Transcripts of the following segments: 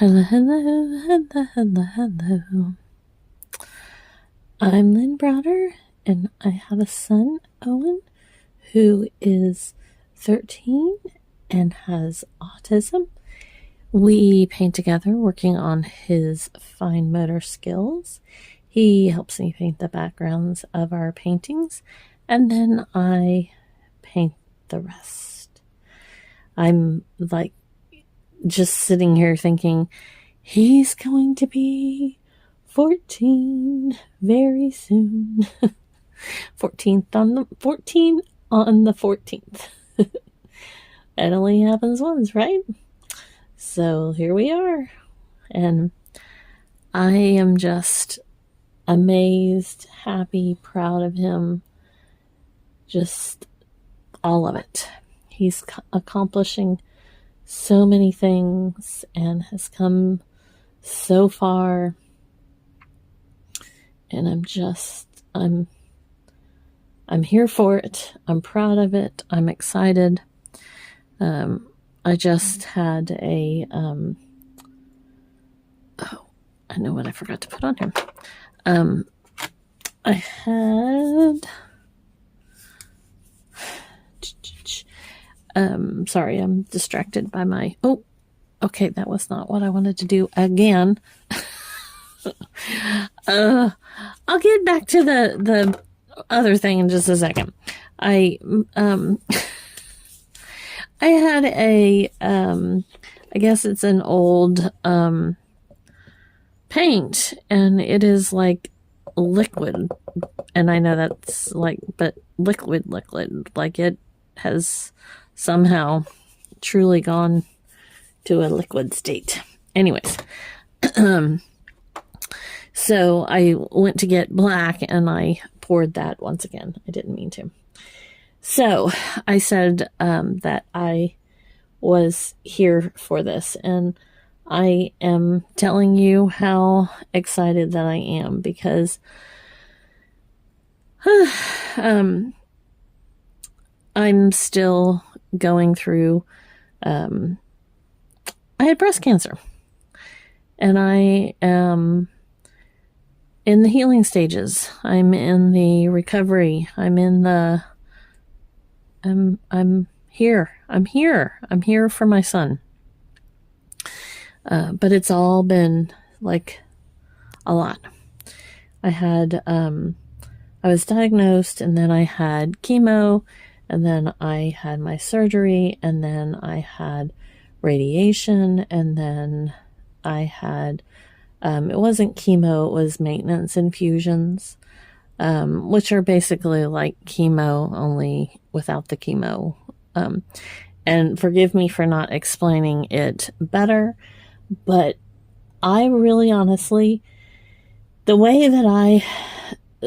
Hello, hello, hello, hello, hello. I'm Lynn Browder, and I have a son, Owen, who is 13 and has autism. We paint together, working on his fine motor skills. He helps me paint the backgrounds of our paintings, and then I paint the rest. I'm like just sitting here thinking, he's going to be 14 very soon. 14th on the 14 on the 14th. It only happens once, right? So here we are. And I am just amazed, happy, proud of him. Just all of it. He's accomplishing so many things and has come so far. And I'm here for it. I'm proud of it. I'm excited. I just had I know what I forgot to put on here. I had, sorry, I'm distracted by okay, that was not what I wanted to do again. I'll get back to the other thing in just a second. I had I guess it's an old paint, and it is like liquid, and I know that's but liquid, like it has somehow truly gone to a liquid state. Anyways, so I went to get black and I poured that once again. I didn't mean to. So I said that I was here for this, and I am telling you how excited that I am, because I'm still going through, I had breast cancer, and I am in the healing stages. I'm in the recovery. I'm here. I'm here for my son. But it's all been like a lot. I was diagnosed, and then I had chemo, and then I had my surgery, and then I had radiation, and then I had, it wasn't chemo, it was maintenance infusions, which are basically like chemo, only without the chemo. And forgive me for not explaining it better, but I really honestly, the way that I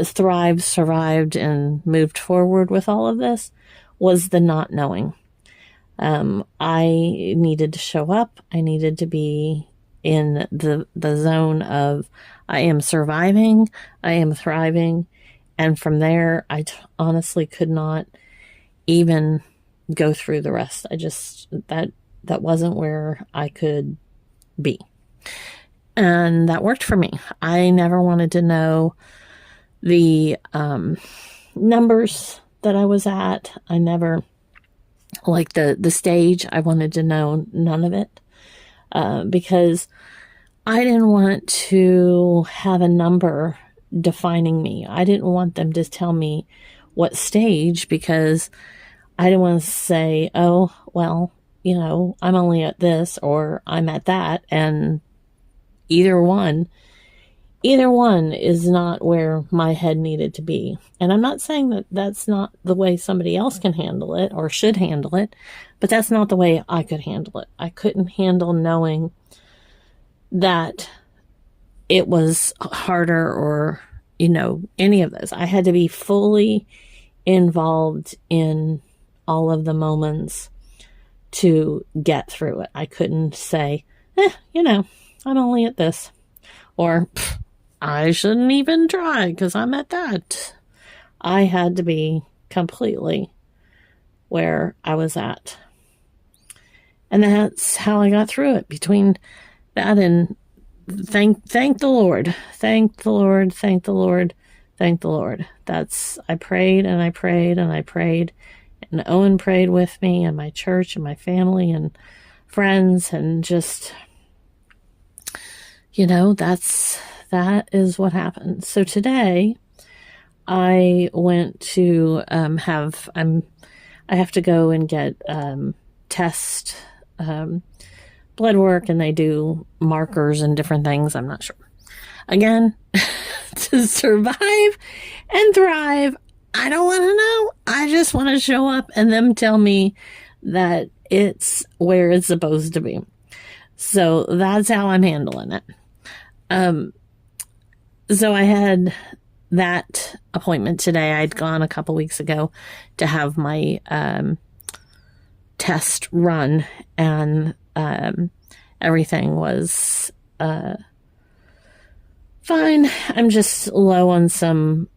thrived, survived, and moved forward with all of this was the not knowing. I needed to show up. I needed to be in the zone of, I am surviving, I am thriving. And from there, I honestly could not even go through the rest. That wasn't where I could be. And that worked for me. I never wanted to know the numbers that I was at. I never, like the stage, I wanted to know none of it, because I didn't want to have a number defining me. I didn't want them to tell me what stage, because I didn't want to say, oh, well, I'm only at this or I'm at that, and either one is not where my head needed to be. And I'm not saying that that's not the way somebody else can handle it or should handle it, but that's not the way I could handle it. I couldn't handle knowing that it was harder or, any of this. I had to be fully involved in all of the moments to get through it. I couldn't say, I'm only at this, or I shouldn't even try because I'm at that. I had to be completely where I was at. And that's how I got through it. Between that and thank the Lord. Thank the Lord. Thank the Lord. Thank the Lord. I prayed and I prayed and I prayed. And Owen prayed with me, and my church and my family and friends, and just, that is what happened. So today I went to I have to go and get test blood work, and they do markers and different things. I'm not sure. Again, to survive and thrive, I don't want to know. I just want to show up and them tell me that it's where it's supposed to be. So that's how I'm handling it. So I had that appointment today. I'd gone a couple weeks ago to have my test run, and everything was fine. I'm just low on some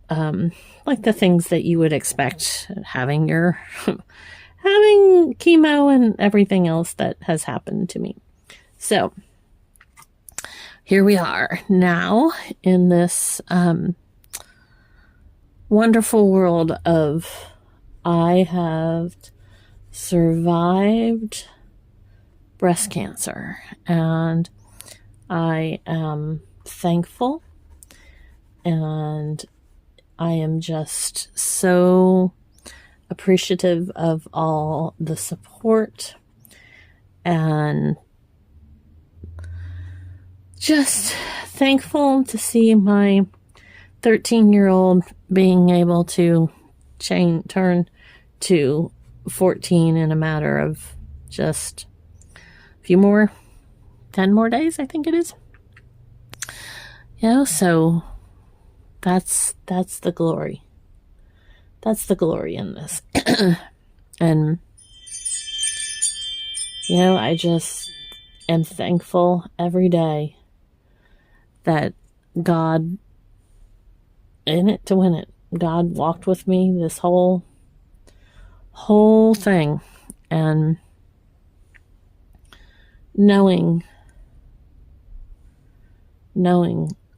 like the things that you would expect having having chemo and everything else that has happened to me. So here we are now in this wonderful world of I have survived breast cancer, and I am thankful, and I am just so appreciative of all the support, and just thankful to see my 13-year-old being able to turn to 14 in a matter of just a few more, 10 more days, I think it is. So that's the glory. That's the glory in this. And, I just am thankful every day that God, in it to win it, God walked with me this whole thing, and knowing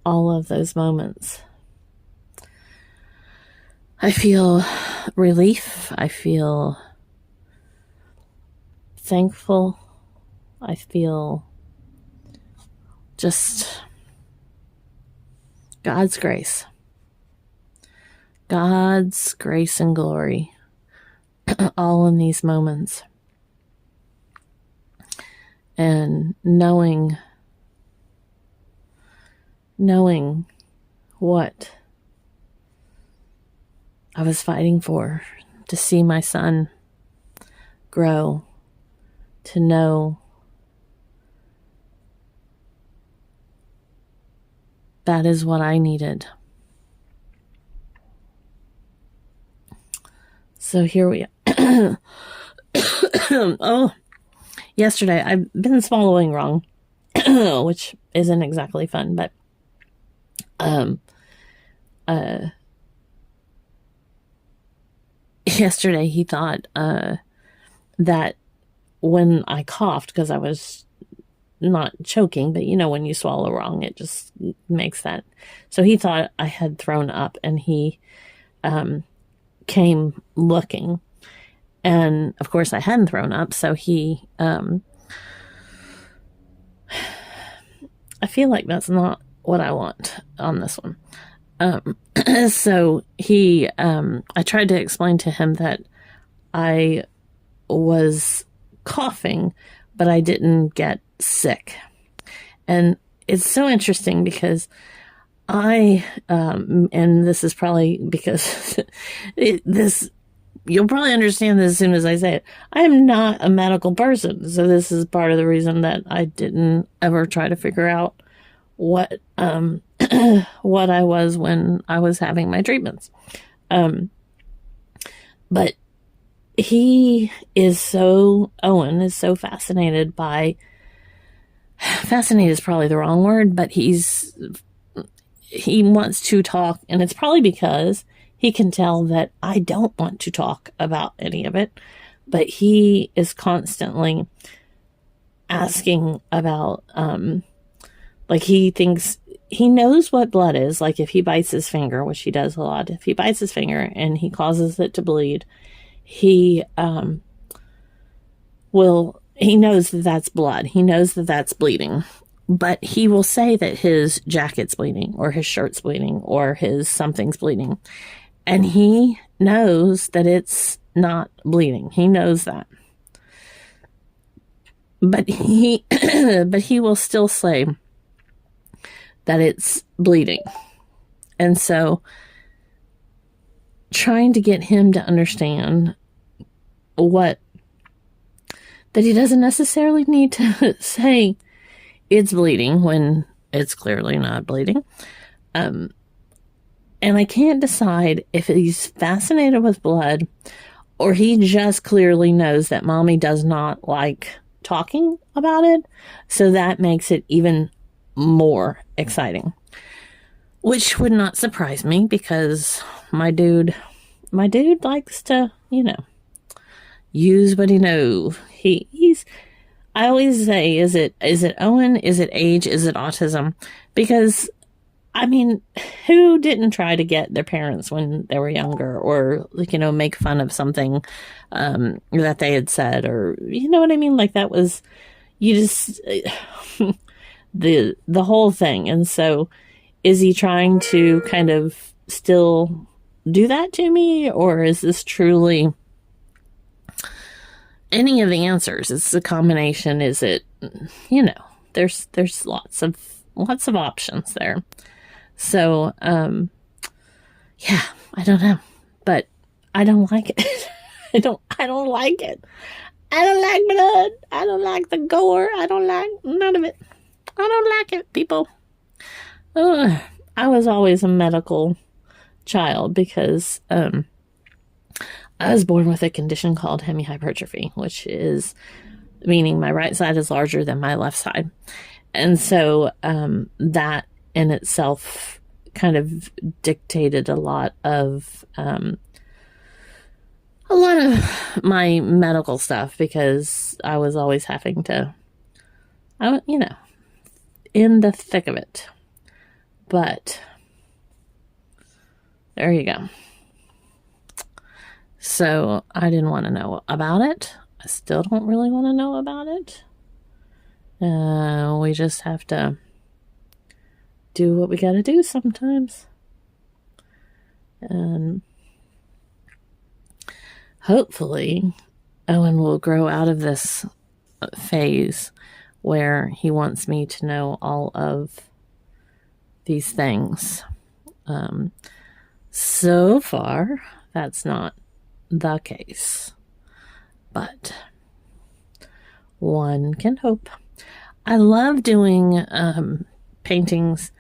all of those moments, I feel relief. I feel thankful. I feel just God's grace. God's grace and glory all in these moments. And knowing what I was fighting for, to see my son grow, to know that is what I needed. So here we are. Oh, yesterday I've been swallowing wrong, which isn't exactly fun, but yesterday he thought that when I coughed, because I was not choking, but when you swallow wrong, it just makes that. So he thought I had thrown up, and he came looking, and of course I hadn't thrown up. So he I feel like that's not what I want on this one. So he I tried to explain to him that I was coughing, but I didn't get sick. And it's so interesting because I and this is probably because you'll probably understand this as soon as I say it. I am not a medical person, so this is part of the reason that I didn't ever try to figure out what what I was when I was having my treatments. But Owen is so fascinated is probably the wrong word, but he wants to talk, and it's probably because he can tell that I don't want to talk about any of it, but he is constantly asking about, like he thinks he knows what blood is. Like if he bites his finger, which he does a lot, if he bites his finger and he causes it to bleed, he he knows that that's blood. He knows that that's bleeding. But he will say that his jacket's bleeding or his shirt's bleeding or his something's bleeding. And he knows that it's not bleeding. He knows that. But he but he will still say that it's bleeding. And so trying to get him to understand that he doesn't necessarily need to say it's bleeding when it's clearly not bleeding. And I can't decide if he's fascinated with blood or he just clearly knows that mommy does not like talking about it. So that makes it even more exciting, which would not surprise me because my dude likes to, use what he knows. I always say, is it Owen? Is it age? Is it autism? Because, I mean, who didn't try to get their parents when they were younger or, make fun of something that they had said or, you know what I mean? Like that was, you just, the whole thing. And so is he trying to kind of still do that to me? Or is this truly any of the answers? It's a combination. Is it, there's lots of options there. So, yeah, I don't know, but I don't like it. I don't like it. I don't like blood. I don't like the gore. I don't like none of it. I don't like it, people. I was always a medical child because, I was born with a condition called hemihypertrophy, which is meaning my right side is larger than my left side. And so that in itself kind of dictated a lot of my medical stuff because I was always having to, in the thick of it. But there you go. So I didn't want to know about it. I still don't really want to know about it. We just have to do what we got to do sometimes. And hopefully Owen will grow out of this phase where he wants me to know all of these things. So far, that's not the case, but one can hope. I love doing paintings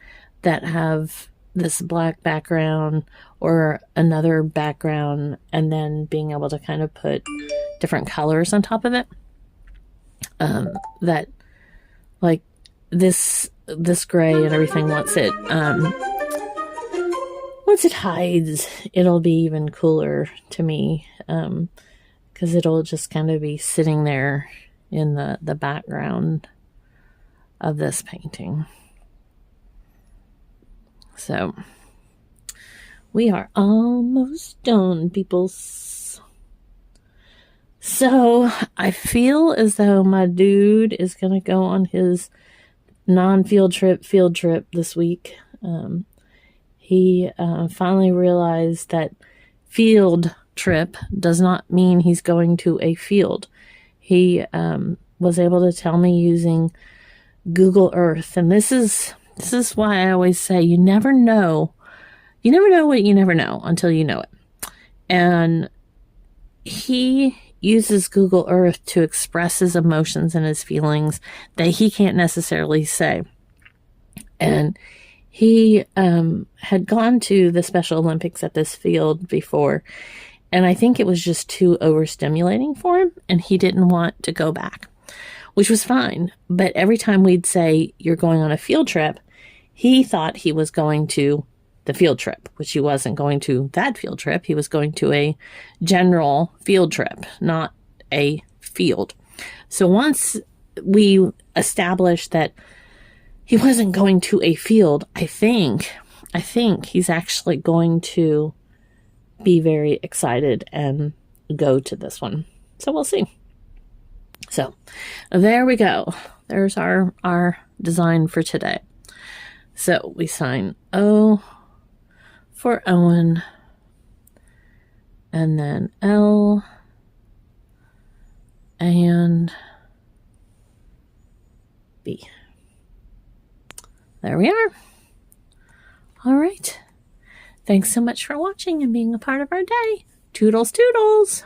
that have this black background or another background and then being able to kind of put different colors on top of it. That like this gray and everything, once it hides, it'll be even cooler to me, because it'll just kind of be sitting there in the background of this painting. So we are almost done, peoples. So I feel as though my dude is going to go on his non-field trip this week. He finally realized that field trip does not mean he's going to a field. He was able to tell me using Google Earth. And this is why I always say you never know what you never know until you know it. And he uses Google Earth to express his emotions and his feelings that he can't necessarily say. And he had gone to the Special Olympics at this field before, and I think it was just too overstimulating for him, and he didn't want to go back, which was fine. But every time we'd say, you're going on a field trip, he thought he was going to the field trip, which he wasn't going to that field trip. He was going to a general field trip, not a field. So once we established that he wasn't going to a field. I think he's actually going to be very excited and go to this one. So we'll see. So there we go. There's our design for today. So we sign O for Owen, and then L and B. There we are. All right. Thanks so much for watching and being a part of our day. Toodles, toodles.